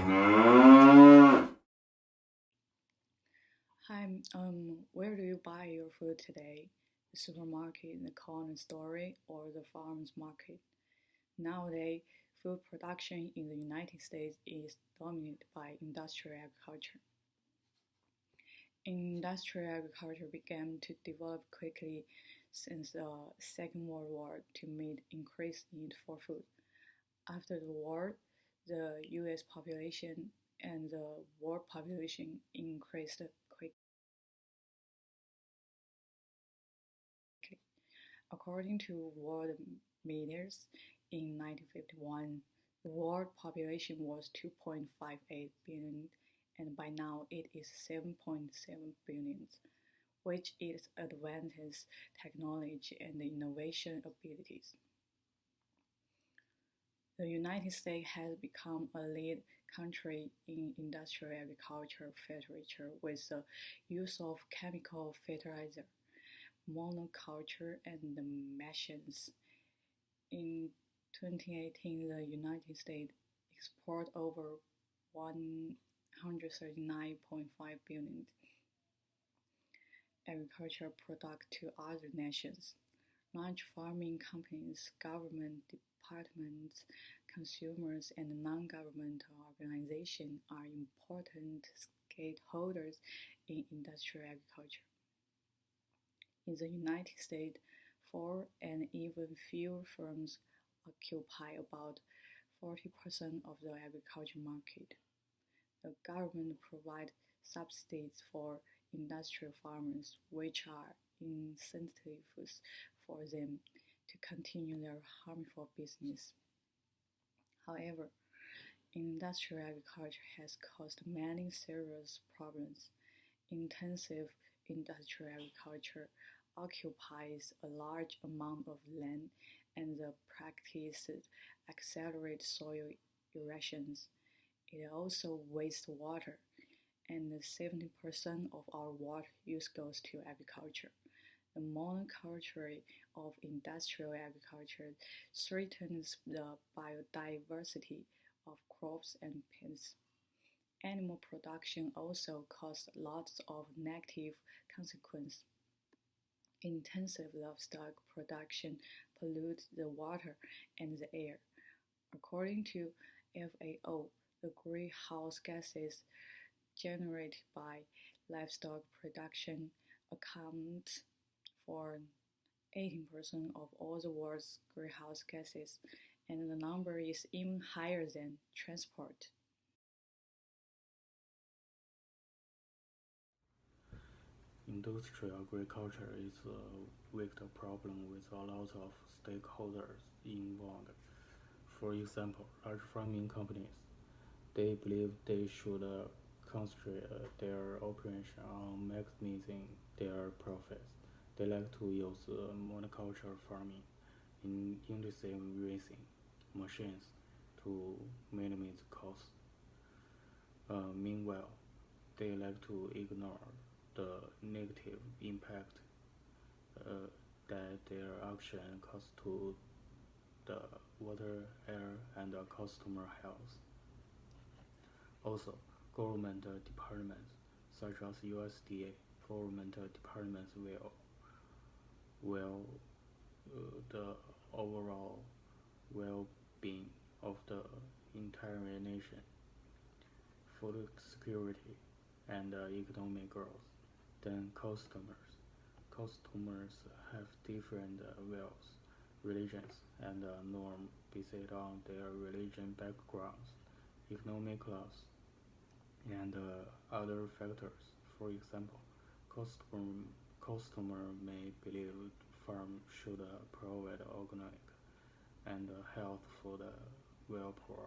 Hi, where do you buy your food today? The supermarket, the corner store, or the farmers market? Nowadays, food production in the United States is dominated by industrial agriculture. Industrial agriculture began to develop quickly since the Second World War to meet increased need for food. After the war, the US population and the world population increased quickly. According to world measures, in 1951, the world population was 2.58 billion, and by now it is 7.7 billion, which is advances technology and innovation abilities. The United States has become a lead country in industrial agriculture fertilizer with the use of chemical fertilizer, monoculture, and machines. In 2018, the United States exported over 139.5 billion agricultural products to other nations. Large farming companies, government departments, consumers, and non-governmental organizations are important stakeholders in industrial agriculture. In the United States, four and even fewer firms occupy about 40% of the agriculture market. The government provides subsidies for industrial farmers, which are incentives for them to continue their harmful business. However, industrial agriculture has caused many serious problems. Intensive industrial agriculture occupies a large amount of land, and the practices accelerate soil erosions. It also wastes water, and 70% of our water use goes to agriculture. The monoculture of industrial agriculture threatens the biodiversity of crops and plants. Animal production also causes lots of negative consequences. Intensive livestock production pollutes the water and the air. According to FAO, the greenhouse gases generated by livestock production account for 18% of all the world's greenhouse gases, and the number is even higher than transport. Industrial agriculture is a vector problem with a lot of stakeholders involved. For example, large farming companies, they believe they should concentrate their operation on maximizing their profits. They like to use monoculture farming in intensive raising machines to minimize costs. Meanwhile, they like to ignore the negative impact uh, that their action cause to the water, air, and customer health. Also, government departments such as USDA government departments will the overall well-being of the entire nation, food security, and economic growth. Then customers have different wills, religions, and norms based on their religion backgrounds, economic class, and other factors. For example, customer, customer may believe farm should provide organic and health food, while poor,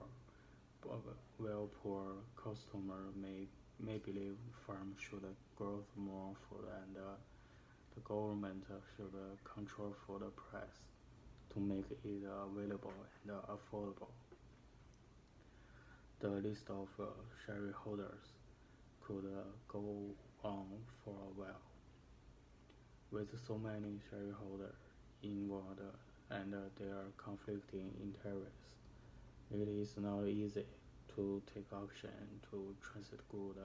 while poor customer may believe farm should grow more food and the government should control food price to make it available and affordable. The list of shareholders could go on for a while. With so many shareholders involved and their conflicting interests, it is not easy to take action to transit good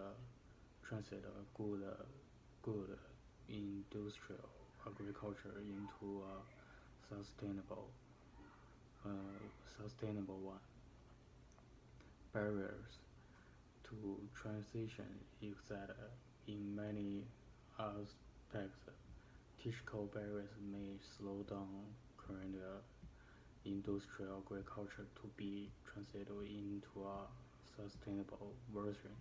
industrial agriculture into a sustainable one. Barriers to transition exist in many aspects. Technical barriers may slow down current industrial agriculture to be translated into a sustainable version.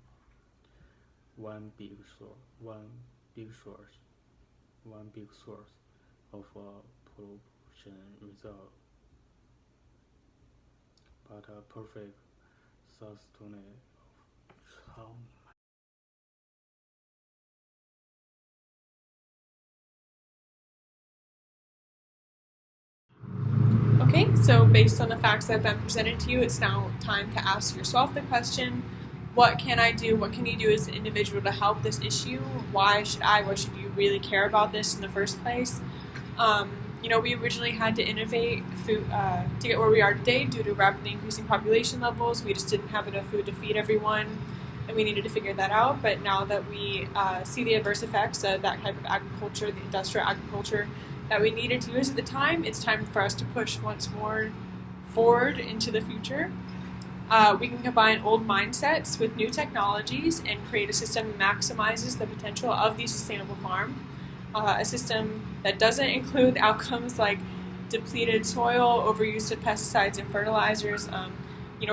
One big source, one big source, one big source of pollution result, but a perfect sustainable. Okay, so based on the facts that have been presented to you, it's now time to ask yourself the question, what can I do? What can you do as an individual to help this issue? Why should you really care about this in the first place? We originally had to innovate food to get where we are today due to rapidly increasing population levels. We just didn't have enough food to feed everyone, and we needed to figure that out. But now that we see the adverse effects of that type of agriculture, the industrial agriculture that we needed to use at the time, it's time for us to push once more forward into the future. We can combine old mindsets with new technologies and create a system that maximizes the potential of the sustainable farm. A system that doesn't include outcomes like depleted soil, overuse of pesticides and fertilizers,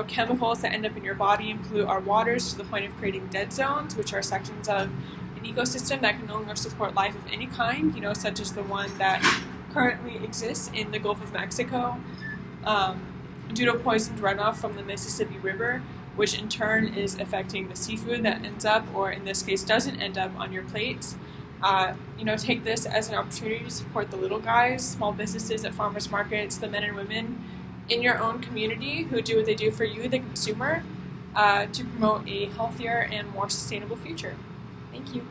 chemicals that end up in your body and pollute our waters to the point of creating dead zones, which are sections of an ecosystem that can no longer support life of any kind, such as the one that currently exists in the Gulf of Mexico due to poisoned runoff from the Mississippi River, which in turn is affecting the seafood that ends up, or in this case doesn't end up, on your plates. Take this as an opportunity to support the little guys, small businesses at farmers markets, the men and women in your own community who do what they do for you, the consumer, to promote a healthier and more sustainable future. Thank you.